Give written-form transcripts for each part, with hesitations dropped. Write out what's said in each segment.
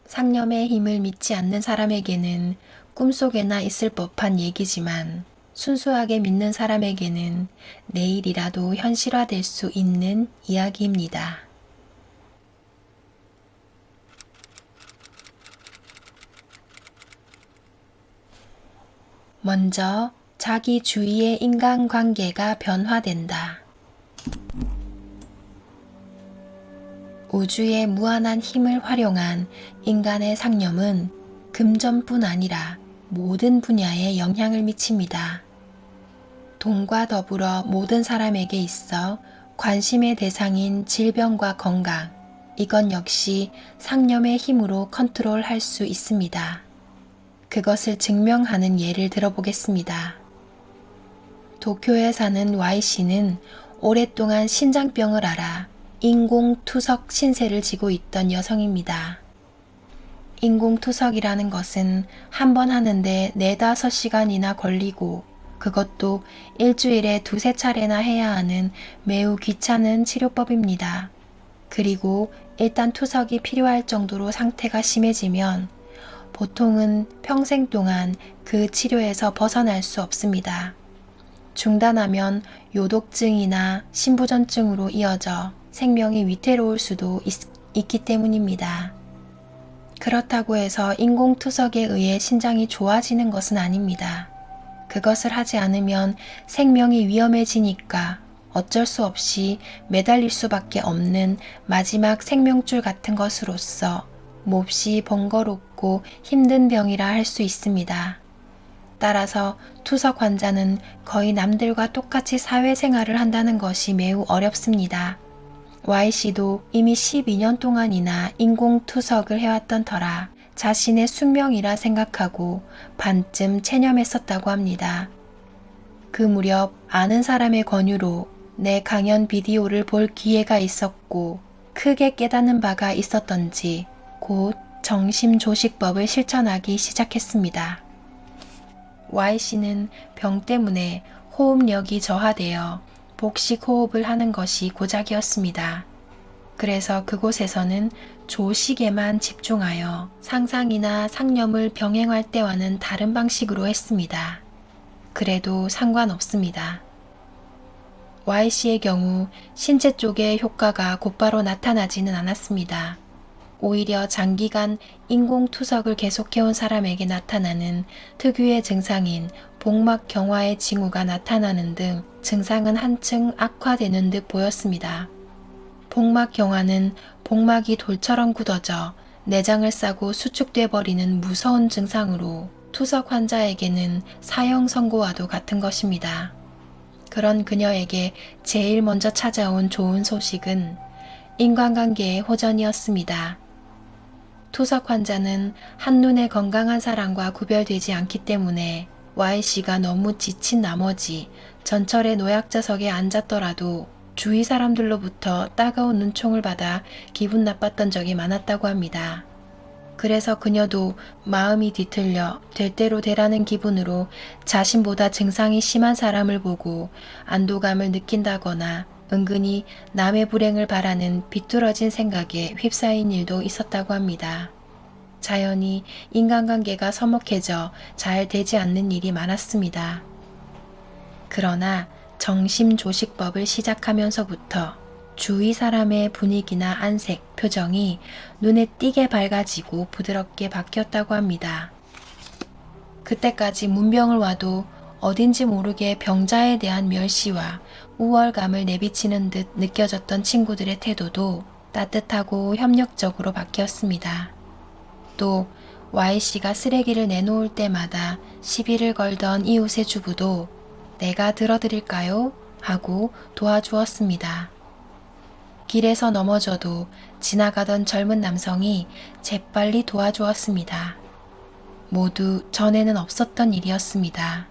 상념의 힘을 믿지 않는 사람에게는 꿈속에나 있을 법한 얘기지만 순수하게 믿는 사람에게는 내일이라도 현실화될 수 있는 이야기입니다. 먼저 자기 주위의 인간관계가 변화된다. 우주의 무한한 힘을 활용한 인간의 상념은 금전뿐 아니라 모든 분야에 영향을 미칩니다. 돈과 더불어 모든 사람에게 있어 관심의 대상인 질병과 건강, 이건 역시 상념의 힘으로 컨트롤할 수 있습니다. 그것을 증명하는 예를 들어보겠습니다. 도쿄에 사는 Y씨는 오랫동안 신장병을 앓아 인공투석 신세를 지고 있던 여성입니다. 인공투석이라는 것은 한 번 하는데 4~5시간이나 걸리고 그것도 일주일에 2~3차례나 해야 하는 매우 귀찮은 치료법입니다. 그리고 일단 투석이 필요할 정도로 상태가 심해지면 보통은 평생 동안 그 치료에서 벗어날 수 없습니다. 중단하면 요독증이나 신부전증으로 이어져 생명이 위태로울 수도 있기 때문입니다. 그렇다고 해서 인공투석에 의해 신장이 좋아지는 것은 아닙니다. 그것을 하지 않으면 생명이 위험해지니까 어쩔 수 없이 매달릴 수밖에 없는 마지막 생명줄 같은 것으로서 몹시 번거롭고 힘든 병이라 할 수 있습니다. 따라서 투석 환자는 거의 남들과 똑같이 사회생활을 한다는 것이 매우 어렵습니다. Y씨도 이미 12년 동안이나 인공투석을 해왔던 터라 자신의 숙명이라 생각하고 반쯤 체념했었다고 합니다. 그 무렵 아는 사람의 권유로 내 강연 비디오를 볼 기회가 있었고 크게 깨닫는 바가 있었던지 곧 정심조식법을 실천하기 시작했습니다. Y씨는 병 때문에 호흡력이 저하되어 복식 호흡을 하는 것이 고작이었습니다. 그래서 그곳에서는 조식에만 집중하여 상상이나 상념을 병행할 때와는 다른 방식으로 했습니다. 그래도 상관없습니다. Y씨의 경우 신체 쪽의 효과가 곧바로 나타나지는 않았습니다. 오히려 장기간 인공투석을 계속해온 사람에게 나타나는 특유의 증상인 복막 경화의 징후가 나타나는 등 증상은 한층 악화되는 듯 보였습니다. 복막 경화는 복막이 돌처럼 굳어져 내장을 싸고 수축돼 버리는 무서운 증상으로 투석 환자에게는 사형 선고와도 같은 것입니다. 그런 그녀에게 제일 먼저 찾아온 좋은 소식은 인간관계의 호전이었습니다. 투석 환자는 한눈에 건강한 사람과 구별되지 않기 때문에 Y씨가 너무 지친 나머지 전철의 노약자석에 앉았더라도 주위 사람들로부터 따가운 눈총을 받아 기분 나빴던 적이 많았다고 합니다. 그래서 그녀도 마음이 뒤틀려 될 대로 되라는 기분으로 자신보다 증상이 심한 사람을 보고 안도감을 느낀다거나 은근히 남의 불행을 바라는 비뚤어진 생각에 휩싸인 일도 있었다고 합니다. 자연히 인간관계가 서먹해져 잘 되지 않는 일이 많았습니다. 그러나 정심조식법을 시작하면서부터 주위 사람의 분위기나 안색, 표정이 눈에 띄게 밝아지고 부드럽게 바뀌었다고 합니다. 그때까지 문병을 와도 어딘지 모르게 병자에 대한 멸시와 우월감을 내비치는 듯 느껴졌던 친구들의 태도도 따뜻하고 협력적으로 바뀌었습니다. 또 Y씨가 쓰레기를 내놓을 때마다 시비를 걸던 이웃의 주부도 내가 들어드릴까요? 하고 도와주었습니다. 길에서 넘어져도 지나가던 젊은 남성이 재빨리 도와주었습니다. 모두 전에는 없었던 일이었습니다.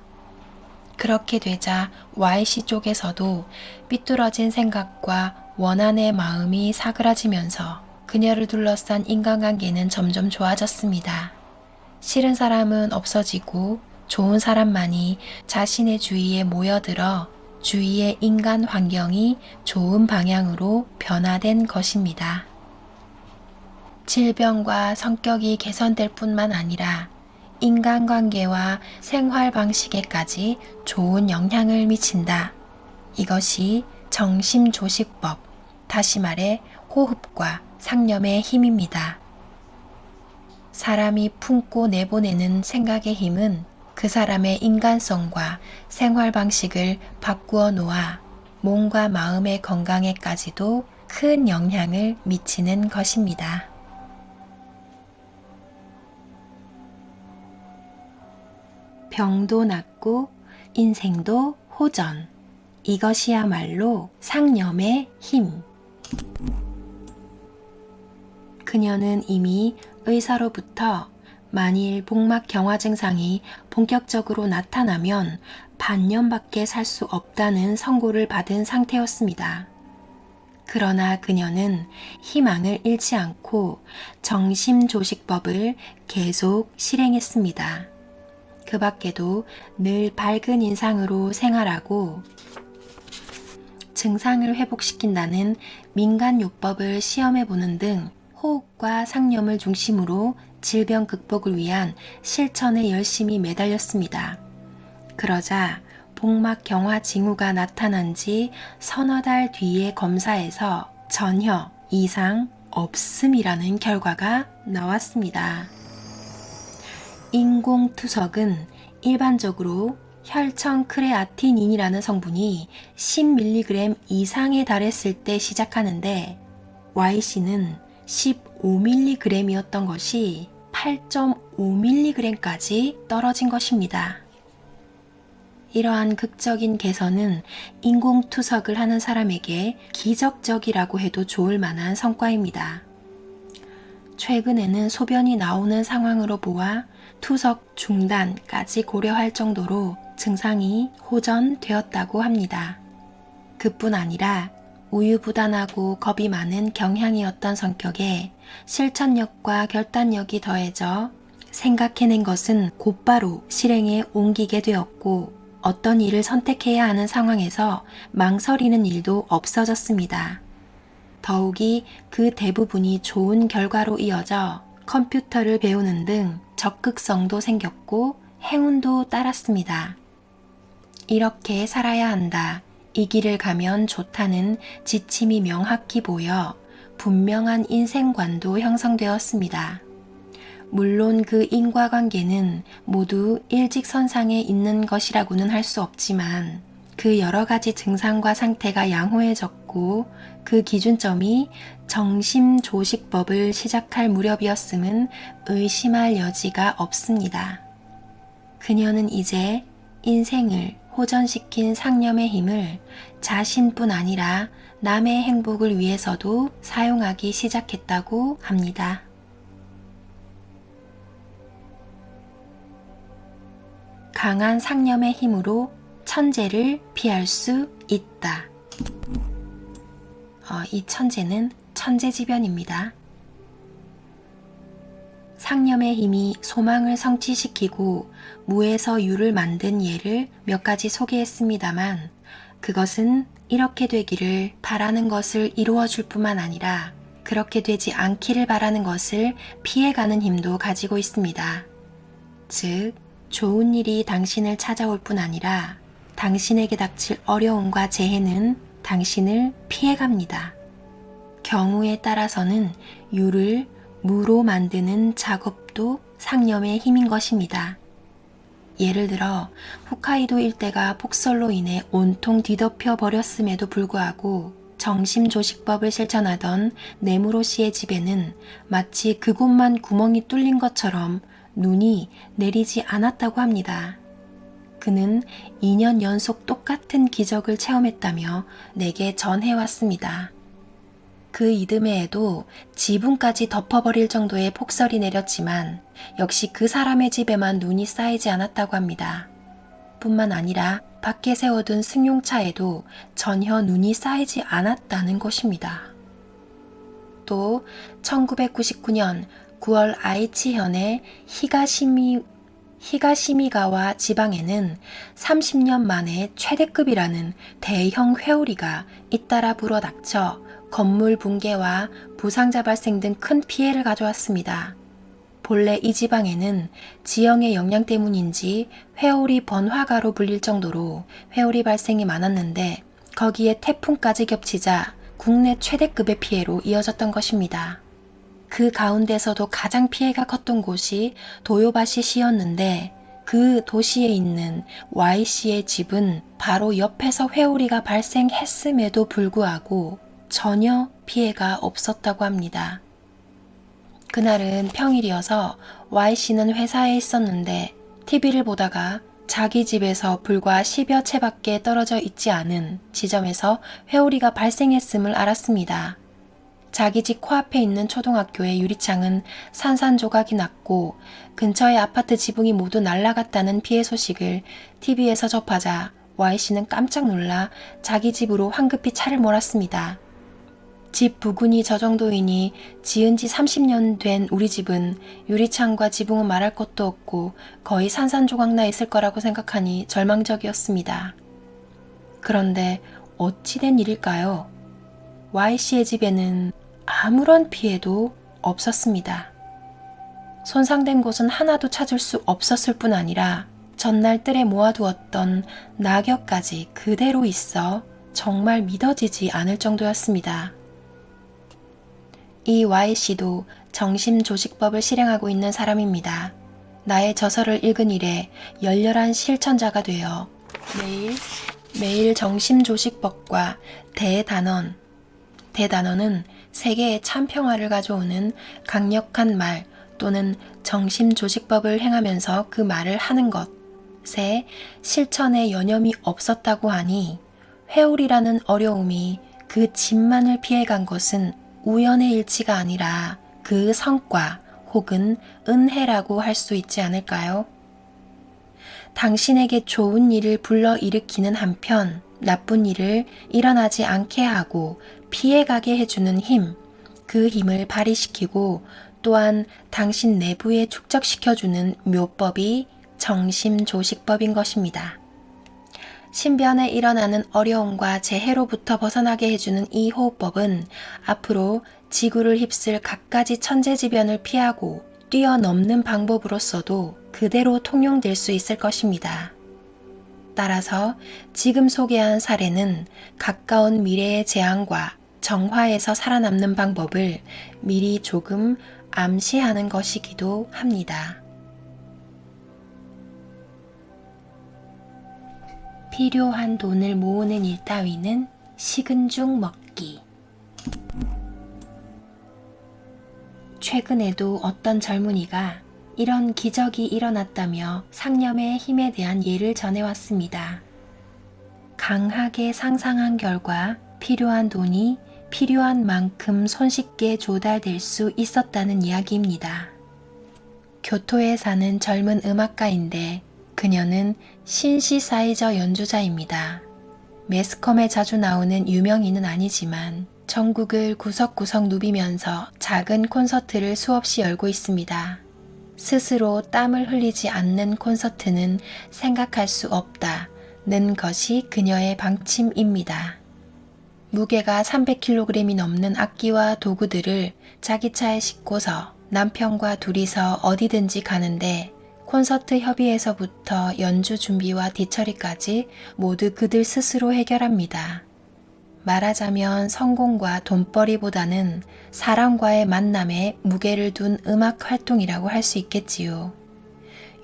그렇게 되자 Y씨 쪽에서도 삐뚤어진 생각과 원한의 마음이 사그라지면서 그녀를 둘러싼 인간관계는 점점 좋아졌습니다. 싫은 사람은 없어지고 좋은 사람만이 자신의 주위에 모여들어 주위의 인간 환경이 좋은 방향으로 변화된 것입니다. 질병과 성격이 개선될 뿐만 아니라 인간관계와 생활 방식에까지 좋은 영향을 미친다. 이것이 정심조식법, 다시 말해 호흡과 상념의 힘입니다. 사람이 품고 내보내는 생각의 힘은 그 사람의 인간성과 생활 방식을 바꾸어 놓아 몸과 마음의 건강에까지도 큰 영향을 미치는 것입니다. 병도 낫고 인생도 호전. 이것이야말로 상념의 힘. 그녀는 이미 의사로부터 만일 복막 경화 증상이 본격적으로 나타나면 반년밖에 살 수 없다는 선고를 받은 상태였습니다. 그러나 그녀는 희망을 잃지 않고 정심조식법을 계속 실행했습니다. 그 밖에도 늘 밝은 인상으로 생활하고 증상을 회복시킨다는 민간요법을 시험해보는 등 호흡과 상념을 중심으로 질병 극복을 위한 실천에 열심히 매달렸습니다. 그러자 복막 경화 징후가 나타난 지 서너 달 뒤에 검사에서 전혀 이상 없음이라는 결과가 나왔습니다. 인공투석은 일반적으로 혈청 크레아티닌이라는 성분이 10mg 이상에 달했을 때 시작하는데 YC는 15mg이었던 것이 8.5mg까지 떨어진 것입니다. 이러한 극적인 개선은 인공투석을 하는 사람에게 기적적이라고 해도 좋을 만한 성과입니다. 최근에는 소변이 나오는 상황으로 보아 투석 중단까지 고려할 정도로 증상이 호전되었다고 합니다. 그뿐 아니라 우유부단하고 겁이 많은 경향이었던 성격에 실천력과 결단력이 더해져 생각해낸 것은 곧바로 실행에 옮기게 되었고 어떤 일을 선택해야 하는 상황에서 망설이는 일도 없어졌습니다. 더욱이 그 대부분이 좋은 결과로 이어져 컴퓨터를 배우는 등 적극성도 생겼고 행운도 따랐습니다. 이렇게 살아야 한다. 이 길을 가면 좋다는 지침이 명확히 보여 분명한 인생관도 형성되었습니다. 물론 그 인과관계는 모두 일직선상에 있는 것이라고는 할 수 없지만 그 여러 가지 증상과 상태가 양호해졌고 그 기준점이 정심조식법을 시작할 무렵이었음은 의심할 여지가 없습니다. 그녀는 이제 인생을 호전시킨 상념의 힘을 자신뿐 아니라 남의 행복을 위해서도 사용하기 시작했다고 합니다. 강한 상념의 힘으로 천재를 피할 수 있다. 이 천재는 천재지변입니다. 상념의 힘이 소망을 성취시키고 무에서 유를 만든 예를 몇 가지 소개했습니다만 그것은 이렇게 되기를 바라는 것을 이루어줄 뿐만 아니라 그렇게 되지 않기를 바라는 것을 피해가는 힘도 가지고 있습니다. 즉, 좋은 일이 당신을 찾아올 뿐 아니라 당신에게 닥칠 어려움과 재해는 당신을 피해갑니다. 경우에 따라서는 유를 무로 만드는 작업도 상념의 힘인 것입니다. 예를 들어 홋카이도 일대가 폭설로 인해 온통 뒤덮여 버렸음에도 불구하고 정심조식법을 실천하던 네무로 씨의 집에는 마치 그곳만 구멍이 뚫린 것처럼 눈이 내리지 않았다고 합니다. 그는 2년 연속 똑같은 기적을 체험했다며 내게 전해왔습니다. 그 이듬해에도 지붕까지 덮어버릴 정도의 폭설이 내렸지만 역시 그 사람의 집에만 눈이 쌓이지 않았다고 합니다. 뿐만 아니라 밖에 세워둔 승용차에도 전혀 눈이 쌓이지 않았다는 것입니다. 또 1999년 9월 아이치현의 히가시미 히가시미가와 지방에는 30년 만에 최대급이라는 대형 회오리가 잇따라 불어닥쳐 건물 붕괴와 부상자 발생 등 큰 피해를 가져왔습니다. 본래 이 지방에는 지형의 영향 때문인지 회오리 번화가로 불릴 정도로 회오리 발생이 많았는데 거기에 태풍까지 겹치자 국내 최대급의 피해로 이어졌던 것입니다. 그 가운데서도 가장 피해가 컸던 곳이 도요바시시였는데 그 도시에 있는 Y씨의 집은 바로 옆에서 회오리가 발생했음에도 불구하고 전혀 피해가 없었다고 합니다. 그날은 평일이어서 Y씨는 회사에 있었는데 TV를 보다가 자기 집에서 불과 10여 채밖에 떨어져 있지 않은 지점에서 회오리가 발생했음을 알았습니다. 자기 집 코앞에 있는 초등학교의 유리창은 산산조각이 났고 근처의 아파트 지붕이 모두 날아갔다는 피해 소식을 TV에서 접하자 Y씨는 깜짝 놀라 자기 집으로 황급히 차를 몰았습니다. 집 부근이 저 정도이니 지은 지 30년 된 우리 집은 유리창과 지붕은 말할 것도 없고 거의 산산조각 나 있을 거라고 생각하니 절망적이었습니다. 그런데 어찌 된 일일까요? Y씨의 집에는 아무런 피해도 없었습니다. 손상된 곳은 하나도 찾을 수 없었을 뿐 아니라 전날 뜰에 모아두었던 낙엽까지 그대로 있어 정말 믿어지지 않을 정도였습니다. 이 Y씨도 정심조직법을 실행하고 있는 사람입니다. 나의 저서를 읽은 이래 열렬한 실천자가 되어 매일 정심조직법과 대단원은 세계의 참평화를 가져오는 강력한 말 또는 정심조직법을 행하면서 그 말을 하는 것에 실천에 여념이 없었다고 하니 회오리라는 어려움이 그 집만을 피해간 것은 우연의 일치가 아니라 그 성과 혹은 은혜라고 할 수 있지 않을까요? 당신에게 좋은 일을 불러일으키는 한편 나쁜 일을 일어나지 않게 하고 피해가게 해주는 힘, 그 힘을 발휘시키고 또한 당신 내부에 축적시켜주는 묘법이 정심조식법인 것입니다. 신변에 일어나는 어려움과 재해로부터 벗어나게 해주는 이 호흡법은 앞으로 지구를 휩쓸 갖가지 천재지변을 피하고 뛰어넘는 방법으로서도 그대로 통용될 수 있을 것입니다. 따라서 지금 소개한 사례는 가까운 미래의 재앙과 정화에서 살아남는 방법을 미리 조금 암시하는 것이기도 합니다. 필요한 돈을 모으는 일 따위는 식은 죽 먹기. 최근에도 어떤 젊은이가 이런 기적이 일어났다며 상념의 힘에 대한 예를 전해왔습니다. 강하게 상상한 결과 필요한 돈이 필요한 만큼 손쉽게 조달될 수 있었다는 이야기입니다. 교토에 사는 젊은 음악가인데 그녀는 신시사이저 연주자입니다. 매스컴에 자주 나오는 유명인은 아니지만 전국을 구석구석 누비면서 작은 콘서트를 수없이 열고 있습니다. 스스로 땀을 흘리지 않는 콘서트는 생각할 수 없다는 것이 그녀의 방침입니다. 무게가 300kg이 넘는 악기와 도구들을 자기 차에 싣고서 남편과 둘이서 어디든지 가는데 콘서트 협의에서부터 연주 준비와 뒤처리까지 모두 그들 스스로 해결합니다. 말하자면 성공과 돈벌이보다는 사람과의 만남에 무게를 둔 음악 활동이라고 할 수 있겠지요.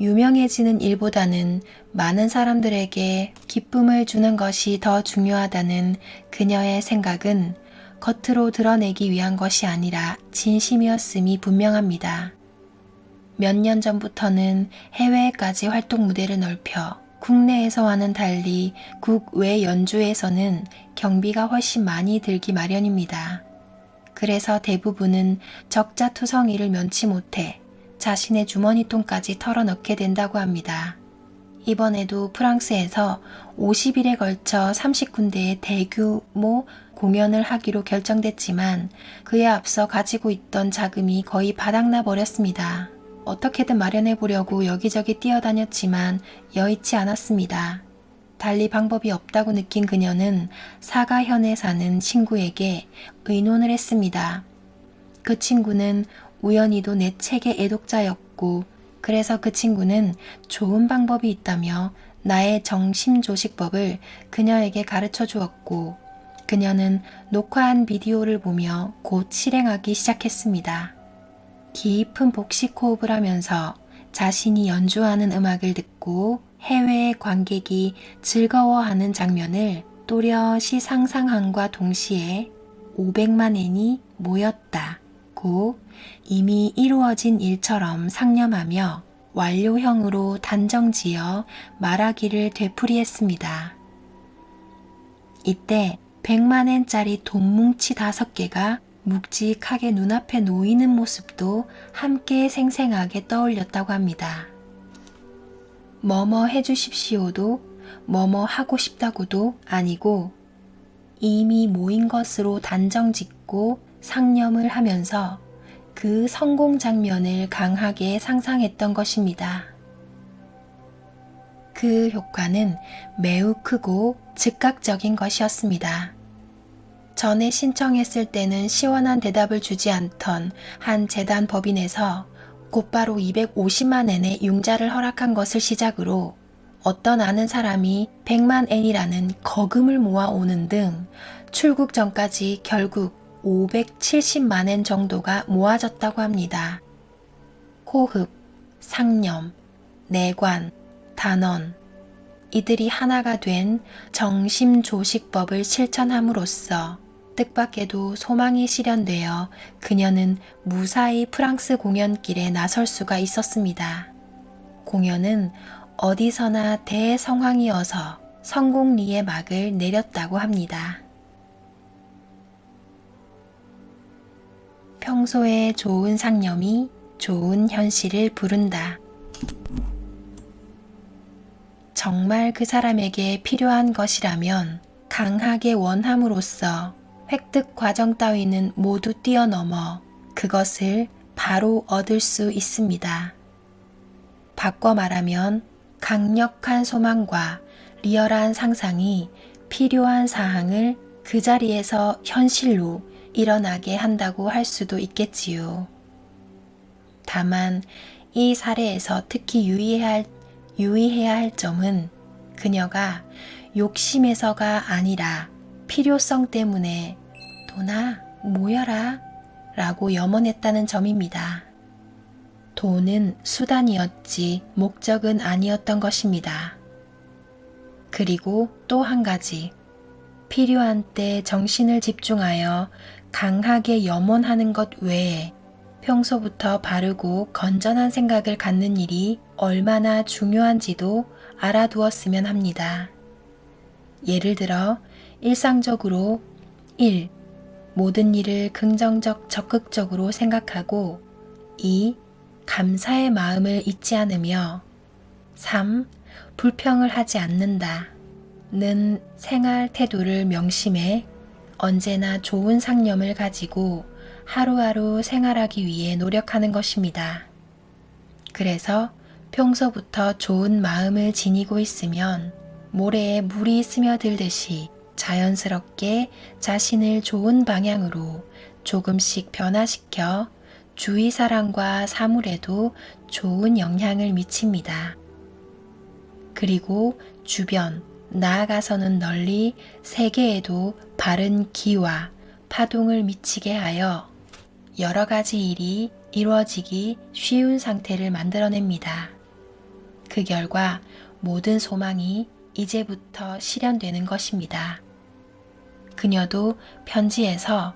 유명해지는 일보다는 많은 사람들에게 기쁨을 주는 것이 더 중요하다는 그녀의 생각은 겉으로 드러내기 위한 것이 아니라 진심이었음이 분명합니다. 몇 년 전부터는 해외에까지 활동 무대를 넓혀 국내에서와는 달리 국외 연주에서는 경비가 훨씬 많이 들기 마련입니다. 그래서 대부분은 적자투성이를 면치 못해 자신의 주머니돈까지 털어넣게 된다고 합니다. 이번에도 프랑스에서 50일에 걸쳐 30군데의 대규모 공연을 하기로 결정됐지만 그에 앞서 가지고 있던 자금이 거의 바닥나 버렸습니다. 어떻게든 마련해 보려고 여기저기 뛰어다녔지만 여의치 않았습니다. 달리 방법이 없다고 느낀 그녀는 사가현에 사는 친구에게 의논을 했습니다. 그 친구는 우연히도 내 책의 애독자였고, 그래서 그 친구는 좋은 방법이 있다며 나의 정심조식법을 그녀에게 가르쳐 주었고, 그녀는 녹화한 비디오를 보며 곧 실행하기 시작했습니다. 깊은 복식 호흡을 하면서 자신이 연주하는 음악을 듣고 해외의 관객이 즐거워하는 장면을 또렷이 상상함과 동시에 500만 엔이 모였다고 이미 이루어진 일처럼 상념하며 완료형으로 단정지어 말하기를 되풀이했습니다. 이때 100만 엔짜리 돈뭉치 5개가 묵직하게 눈앞에 놓이는 모습도 함께 생생하게 떠올렸다고 합니다. 뭐뭐 해주십시오도 뭐뭐 하고 싶다고도 아니고 이미 모인 것으로 단정 짓고 상념을 하면서 그 성공 장면을 강하게 상상했던 것입니다. 그 효과는 매우 크고 즉각적인 것이었습니다. 전에 신청했을 때는 시원한 대답을 주지 않던 한 재단 법인에서 곧바로 250만 엔의 융자를 허락한 것을 시작으로 어떤 아는 사람이 100만 엔이라는 거금을 모아오는 등 출국 전까지 결국 570만 엔 정도가 모아졌다고 합니다. 호흡, 상념, 내관, 단언, 이들이 하나가 된 정심조식법을 실천함으로써 뜻밖에도 소망이 실현되어 그녀는 무사히 프랑스 공연길에 나설 수가 있었습니다. 공연은 어디서나 대성황이어서 성공리의 막을 내렸다고 합니다. 평소에 좋은 상념이 좋은 현실을 부른다. 정말 그 사람에게 필요한 것이라면 강하게 원함으로써 획득 과정 따위는 모두 뛰어넘어 그것을 바로 얻을 수 있습니다. 바꿔 말하면 강력한 소망과 리얼한 상상이 필요한 사항을 그 자리에서 현실로 일어나게 한다고 할 수도 있겠지요. 다만 이 사례에서 특히 유의해야 할 점은 그녀가 욕심에서가 아니라 필요성 때문에 돈아 모여라 라고 염원했다는 점입니다. 돈은 수단이었지 목적은 아니었던 것입니다. 그리고 또 한 가지, 필요한 때 정신을 집중하여 강하게 염원하는 것 외에 평소부터 바르고 건전한 생각을 갖는 일이 얼마나 중요한지도 알아두었으면 합니다. 예를 들어 일상적으로 1. 모든 일을 긍정적 적극적으로 생각하고 2. 감사의 마음을 잊지 않으며 3. 불평을 하지 않는다 는 생활 태도를 명심해 언제나 좋은 상념을 가지고 하루하루 생활하기 위해 노력하는 것입니다. 그래서 평소부터 좋은 마음을 지니고 있으면 모래에 물이 스며들듯이 자연스럽게 자신을 좋은 방향으로 조금씩 변화시켜 주위 사람과 사물에도 좋은 영향을 미칩니다. 그리고 주변, 나아가서는 널리 세계에도 바른 기와 파동을 미치게 하여 여러 가지 일이 이루어지기 쉬운 상태를 만들어냅니다. 그 결과 모든 소망이 이제부터 실현되는 것입니다. 그녀도 편지에서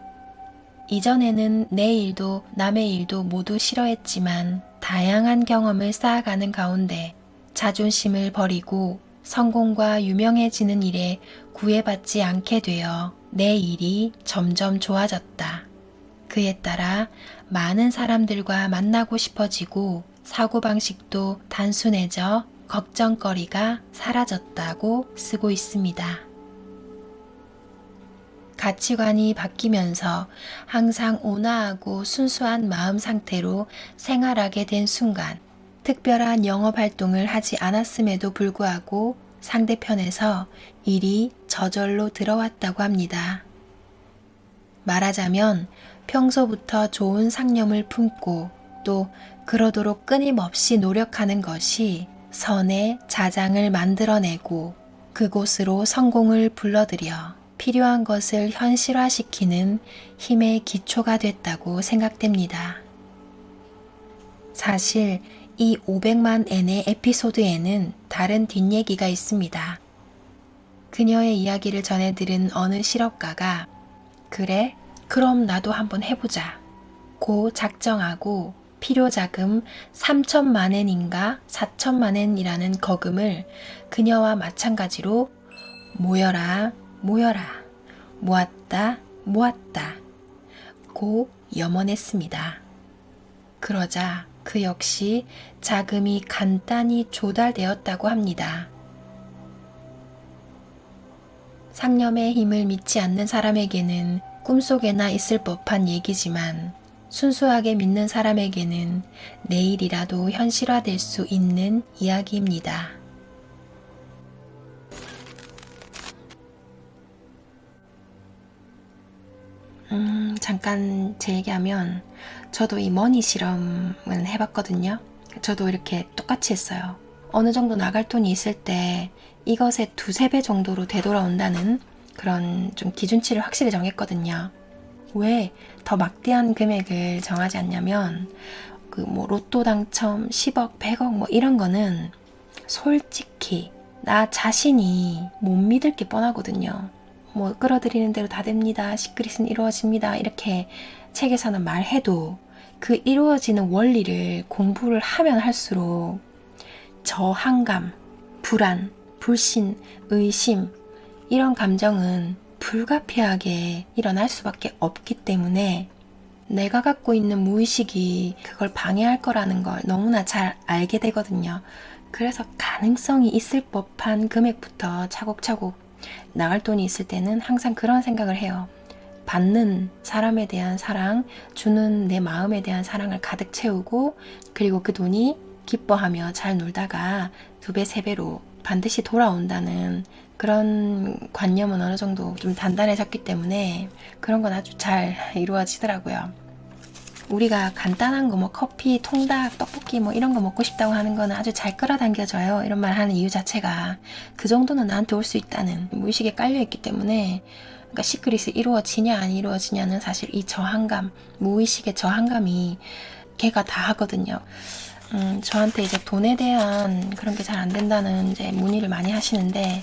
이전에는 내 일도 남의 일도 모두 싫어했지만 다양한 경험을 쌓아가는 가운데 자존심을 버리고 성공과 유명해지는 일에 구애받지 않게 되어 내 일이 점점 좋아졌다. 그에 따라 많은 사람들과 만나고 싶어지고 사고방식도 단순해져 걱정거리가 사라졌다고 쓰고 있습니다. 가치관이 바뀌면서 항상 온화하고 순수한 마음 상태로 생활하게 된 순간, 특별한 영업 활동을 하지 않았음에도 불구하고 상대편에서 일이 저절로 들어왔다고 합니다. 말하자면 평소부터 좋은 상념을 품고 또 그러도록 끊임없이 노력하는 것이 선의 자장을 만들어내고 그곳으로 성공을 불러들여 필요한 것을 현실화시키는 힘의 기초가 됐다고 생각됩니다. 사실 이 500만 N의 에피소드에는 다른 뒷얘기가 있습니다. 그녀의 이야기를 전해 들은 어느 실업가가 그래? 그럼 나도 한번 해보자. 고 작정하고 필요자금 3천만 엔인가 4천만 엔이라는 거금을 그녀와 마찬가지로 모여라 모여라 모았다 모았다 고 염원했습니다. 그러자 그 역시 자금이 간단히 조달되었다고 합니다. 상념의 힘을 믿지 않는 사람에게는 꿈속에나 있을 법한 얘기지만 순수하게 믿는 사람에게는 내일이라도 현실화될 수 있는 이야기입니다. 잠깐 제 얘기하면 저도 이 머니 실험을 해봤거든요. 저도 이렇게 똑같이 했어요. 어느 정도 나갈 돈이 있을 때 이것의 2~3배 정도로 되돌아온다는 그런 좀 기준치를 확실히 정했거든요. 왜 더 막대한 금액을 정하지 않냐면 그 뭐 로또 당첨 10억, 100억 뭐 이런 거는 솔직히 나 자신이 못 믿을 게 뻔하거든요. 뭐 끌어들이는 대로 다 됩니다. 시크릿은 이루어집니다. 이렇게 책에서는 말해도 그 이루어지는 원리를 공부를 하면 할수록 저항감, 불안, 불신, 의심 이런 감정은 불가피하게 일어날 수밖에 없기 때문에 내가 갖고 있는 무의식이 그걸 방해할 거라는 걸 너무나 잘 알게 되거든요. 그래서 가능성이 있을 법한 금액부터 차곡차곡 나갈 돈이 있을 때는 항상 그런 생각을 해요. 받는 사람에 대한 사랑, 주는 내 마음에 대한 사랑을 가득 채우고 그리고 그 돈이 기뻐하며 잘 놀다가 2배, 3배로 반드시 돌아온다는 그런 관념은 어느 정도 좀 단단해졌기 때문에 그런 건 아주 잘 이루어지더라고요. 우리가 간단한 거 뭐 커피, 통닭, 떡볶이 뭐 이런 거 먹고 싶다고 하는 거는 아주 잘 끌어당겨져요. 이런 말 하는 이유 자체가 그 정도는 나한테 올 수 있다는 무의식에 깔려있기 때문에 그러니까 시크릿이 이루어지냐 안 이루어지냐는 사실 이 저항감, 무의식의 저항감이 걔가 다 하거든요. 저한테 이제 돈에 대한 그런 게 잘 안 된다는 이제 문의를 많이 하시는데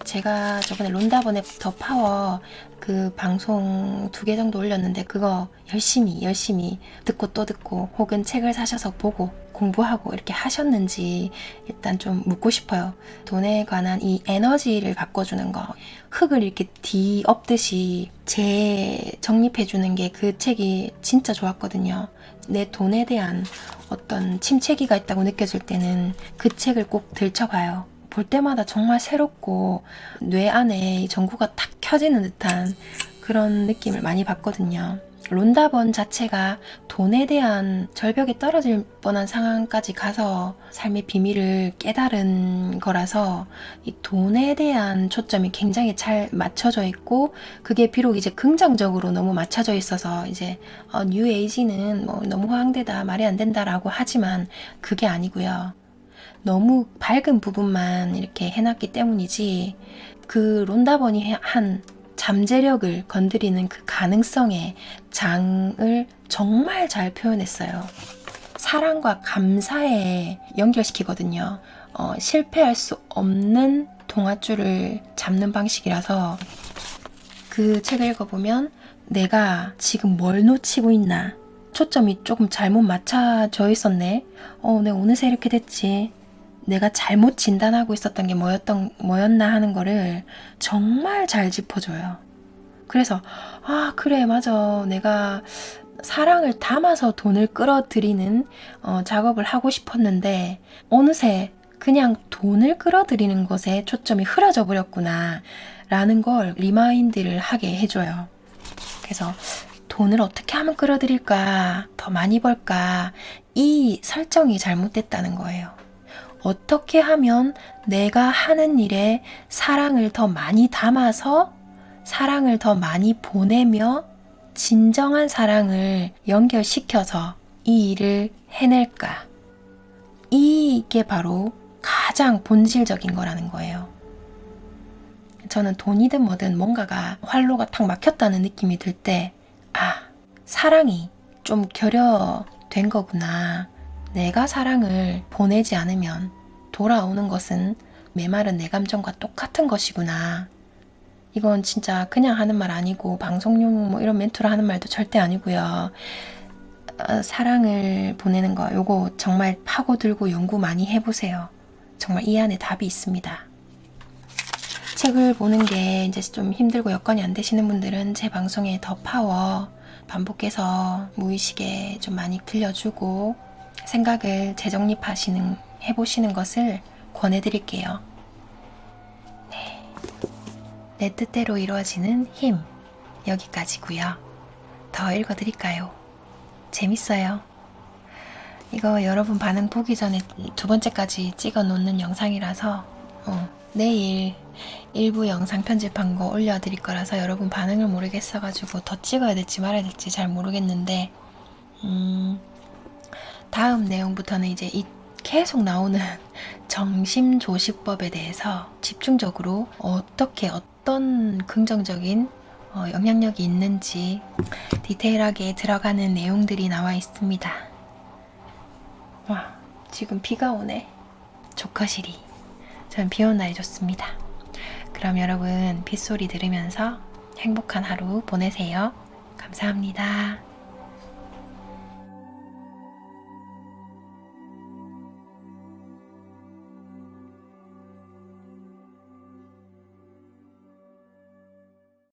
제가 저번에 론다번의 더 파워 그 방송 2개 정도 올렸는데 그거 열심히 듣고 또 듣고 혹은 책을 사셔서 보고 공부하고 이렇게 하셨는지 일단 좀 묻고 싶어요. 돈에 관한 이 에너지를 바꿔주는 거 흙을 이렇게 뒤엎듯이 재정립해주는 게 그 책이 진짜 좋았거든요. 내 돈에 대한 어떤 침체기가 있다고 느껴질 때는 그 책을 꼭 들춰봐요. 볼 때마다 정말 새롭고 뇌 안에 전구가 탁 켜지는 듯한 그런 느낌을 많이 받거든요. 론다번 자체가 돈에 대한 절벽에 떨어질 뻔한 상황까지 가서 삶의 비밀을 깨달은 거라서 이 돈에 대한 초점이 굉장히 잘 맞춰져 있고 그게 비록 이제 긍정적으로 너무 맞춰져 있어서 이제 뉴 에이지는 뭐 너무 허황되다 말이 안 된다라고 하지만 그게 아니고요. 너무 밝은 부분만 이렇게 해놨기 때문이지 그 론다번이 한 잠재력을 건드리는 그 가능성의 장을 정말 잘 표현했어요. 사랑과 감사에 연결시키거든요. 실패할 수 없는 동아줄을 잡는 방식이라서 그 책을 읽어보면 내가 지금 뭘 놓치고 있나? 초점이 조금 잘못 맞춰져 있었네. 내가 어느새 이렇게 됐지. 내가 잘못 진단하고 있었던 게 뭐였나 하는 거를 정말 잘 짚어줘요. 그래서 그래 맞아 내가 사랑을 담아서 돈을 끌어들이는 작업을 하고 싶었는데 어느새 그냥 돈을 끌어들이는 것에 초점이 흐려져 버렸구나 라는 걸 리마인드를 하게 해줘요. 그래서 돈을 어떻게 하면 끌어들일까, 더 많이 벌까, 이 설정이 잘못됐다는 거예요. 어떻게 하면 내가 하는 일에 사랑을 더 많이 담아서 사랑을 더 많이 보내며 진정한 사랑을 연결시켜서 이 일을 해낼까. 이게 바로 가장 본질적인 거라는 거예요. 저는 돈이든 뭐든 뭔가가 활로가 탁 막혔다는 느낌이 들 때, 사랑이 좀 결여된 거구나. 내가 사랑을 보내지 않으면 돌아오는 것은 메마른 내 감정과 똑같은 것이구나. 이건 진짜 그냥 하는 말 아니고 방송용 뭐 이런 멘트로 하는 말도 절대 아니고요. 사랑을 보내는 거 요거 정말 파고들고 연구 많이 해보세요. 정말 이 안에 답이 있습니다. 책을 보는 게 이제 좀 힘들고 여건이 안 되시는 분들은 제 방송에 더 파워 반복해서 무의식에 좀 많이 들려주고 생각을 해보시는 것을 권해드릴게요. 네. 내 뜻대로 이루어지는 힘, 여기까지고요. 더 읽어드릴까요? 재밌어요. 이거 여러분 반응 보기 전에 2번째까지 찍어 놓는 영상이라서 내일 일부 영상 편집한 거 올려드릴 거라서 여러분 반응을 모르겠어가지고 더 찍어야 될지 말아야 될지 잘 모르겠는데 다음 내용부터는 이제 계속 나오는 정심조시법에 대해서 집중적으로 어떤 긍정적인 영향력이 있는지 디테일하게 들어가는 내용들이 나와 있습니다. 와, 지금 비가 오네. 조커시리. 전 비 오는 날이 좋습니다. 그럼 여러분 빗소리 들으면서 행복한 하루 보내세요. 감사합니다.